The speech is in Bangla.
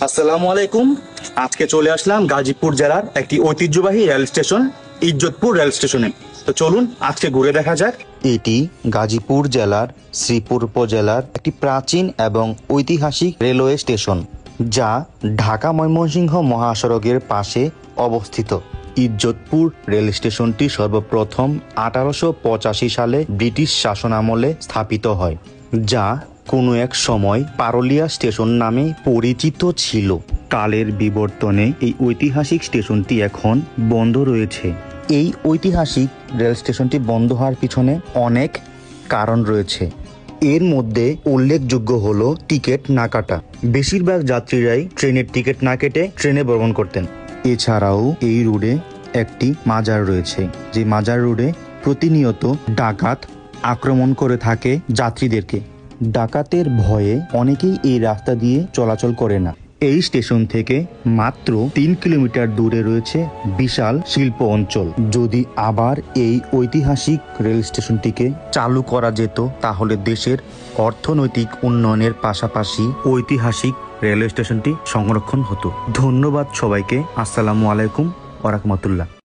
আসসালামু আলাইকুম। আজকে চলে আসলাম গাজীপুর জেলার একটি ঐতিহ্যবাহী রেল স্টেশন ইজ্জতপুর রেল স্টেশনে। তো চলুন আজকে ঘুরে দেখা যাক। এটি গাজীপুর জেলার শ্রীপুর উপজেলার একটি প্রাচীন এবং ঐতিহাসিক রেলওয়ে স্টেশন, যা ঢাকা ময়মনসিংহ মহাসড়কের পাশে অবস্থিত। ইজ্জতপুর রেল স্টেশনটি সর্বপ্রথম 1885 সালে ব্রিটিশ শাসনামলে স্থাপিত হয়, যা কোনো এক সময় পারুলিয়া স্টেশন নামে পরিচিত ছিল। কালের বিবর্তনে এই ঐতিহাসিক স্টেশনটি এখন বন্ধ রয়েছে। এই ঐতিহাসিক রেল স্টেশনটি বন্ধ হওয়ার পিছনে অনেক কারণ রয়েছে। এর মধ্যে উল্লেখযোগ্য হলো টিকিট না কাটা। বেশিরভাগ যাত্রীরাই ট্রেনের টিকিট না কেটে ট্রেনে ভ্রমণ করতেন। এছাড়াও এই রোডে একটি মাজার রয়েছে, যে মাজার রোডে প্রতিনিয়ত ডাকাত আক্রমণ করে থাকে যাত্রীদেরকে। ডাকাতের ভয়ে অনেকেই এই রাস্তা দিয়ে চলাচল করে না। এই স্টেশন থেকে মাত্র 3 কিলোমিটার দূরে রয়েছে বিশাল শিল্প অঞ্চল। যদি আবার এই ঐতিহাসিক রেল স্টেশনটিকে চালু করা যেত, তাহলে দেশের অর্থনৈতিক উন্নয়নের পাশাপাশি ঐতিহাসিক রেলওয়ে স্টেশনটি সংরক্ষণ হতো। ধন্যবাদ সবাইকে। আসসালামু আলাইকুম ওয়া রাহমাতুল্লাহ।